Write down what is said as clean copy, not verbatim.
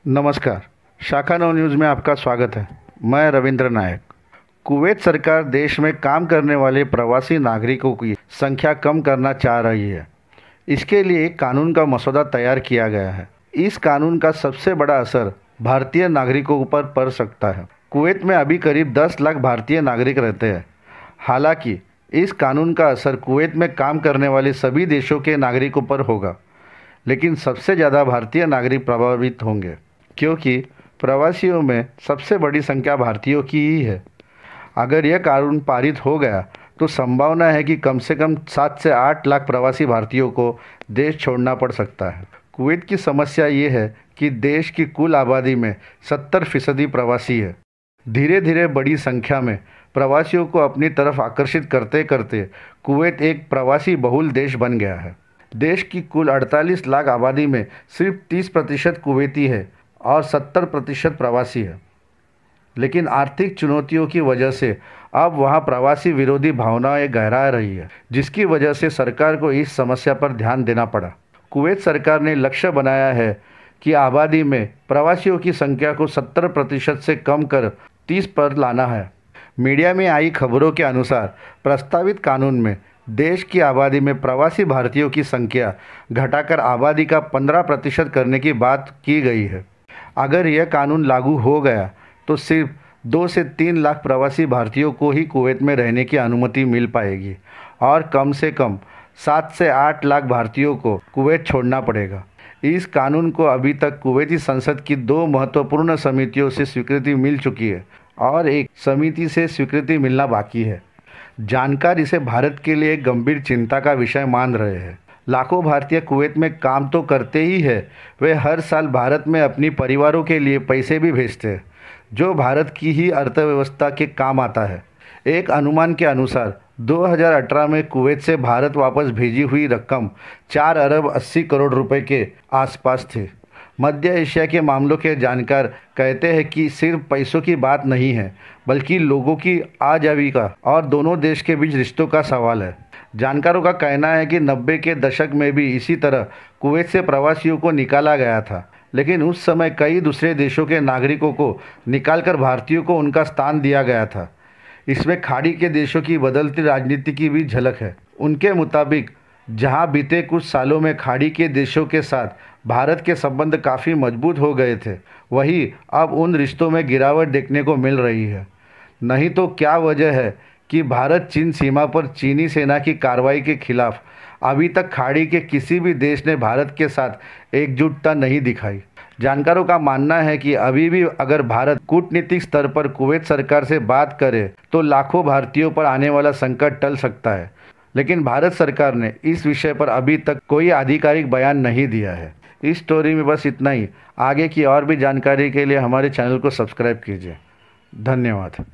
नमस्कार। शाखा नव न्यूज़ में आपका स्वागत है। मैं रविंद्र नायक। कुवैत सरकार देश में काम करने वाले प्रवासी नागरिकों की संख्या कम करना चाह रही है। इसके लिए एक कानून का मसौदा तैयार किया गया है। इस कानून का सबसे बड़ा असर भारतीय नागरिकों पर पड़ सकता है। कुवैत में अभी करीब 10 लाख भारतीय नागरिक रहते हैं। हालांकि इस कानून का असर कुवैत में काम करने वाले सभी देशों के नागरिकों पर होगा, लेकिन सबसे ज़्यादा भारतीय नागरिक प्रभावित होंगे, क्योंकि प्रवासियों में सबसे बड़ी संख्या भारतीयों की ही है। अगर यह कानून पारित हो गया तो संभावना है कि कम से कम 7 से 8 लाख प्रवासी भारतीयों को देश छोड़ना पड़ सकता है। कुवैत की समस्या ये है कि देश की कुल आबादी में 70% प्रवासी है। धीरे धीरे बड़ी संख्या में प्रवासियों को अपनी तरफ आकर्षित करते करते कुवैत एक प्रवासी बहुल देश बन गया है। देश की कुल 48 लाख आबादी में सिर्फ 30% कुवैती है और 70% प्रवासी है। लेकिन आर्थिक चुनौतियों की वजह से अब वहां प्रवासी विरोधी भावनाएं गहरा रही है, जिसकी वजह से सरकार को इस समस्या पर ध्यान देना पड़ा। कुवैत सरकार ने लक्ष्य बनाया है कि आबादी में प्रवासियों की संख्या को 70% से कम कर 30 पर लाना है। मीडिया में आई खबरों के अनुसार प्रस्तावित कानून में देश की आबादी में प्रवासी भारतीयों की संख्या घटाकर आबादी का 15% करने की बात की गई है। अगर यह कानून लागू हो गया तो सिर्फ 2 से 3 लाख प्रवासी भारतीयों को ही कुवैत में रहने की अनुमति मिल पाएगी और कम से कम 7 से 8 लाख भारतीयों को कुवैत छोड़ना पड़ेगा। इस कानून को अभी तक कुवैती संसद की 2 महत्वपूर्ण समितियों से स्वीकृति मिल चुकी है और एक समिति से स्वीकृति मिलना बाकी है। जानकार इसे भारत के लिए एक गंभीर चिंता का विषय मान रहे हैं। लाखों भारतीय कुवैत में काम तो करते ही है, वे हर साल भारत में अपनी परिवारों के लिए पैसे भी भेजते हैं, जो भारत की ही अर्थव्यवस्था के काम आता है। एक अनुमान के अनुसार 2018 में कुवैत से भारत वापस भेजी हुई रकम 4 अरब 80 करोड़ रुपए के आसपास थी। मध्य एशिया के मामलों के जानकार कहते हैं कि सिर्फ पैसों की बात नहीं है, बल्कि लोगों की आजीविका और दोनों देश के बीच रिश्तों का सवाल है। जानकारों का कहना है कि 90 के दशक में भी इसी तरह कुवैत से प्रवासियों को निकाला गया था, लेकिन उस समय कई दूसरे देशों के नागरिकों को निकालकर भारतीयों को उनका स्थान दिया गया था। इसमें खाड़ी के देशों की बदलती राजनीति की भी झलक है। उनके मुताबिक जहां बीते कुछ सालों में खाड़ी के देशों के साथ भारत के संबंध काफ़ी मजबूत हो गए थे, वहीं अब उन रिश्तों में गिरावट देखने को मिल रही है। नहीं तो क्या वजह है कि भारत चीन सीमा पर चीनी सेना की कार्रवाई के खिलाफ अभी तक खाड़ी के किसी भी देश ने भारत के साथ एकजुटता नहीं दिखाई। जानकारों का मानना है कि अभी भी अगर भारत कूटनीतिक स्तर पर कुवैत सरकार से बात करे तो लाखों भारतीयों पर आने वाला संकट टल सकता है, लेकिन भारत सरकार ने इस विषय पर अभी तक कोई आधिकारिक बयान नहीं दिया है। इस स्टोरी में बस इतना ही। आगे की और भी जानकारी के लिए हमारे चैनल को सब्सक्राइब कीजिए। धन्यवाद।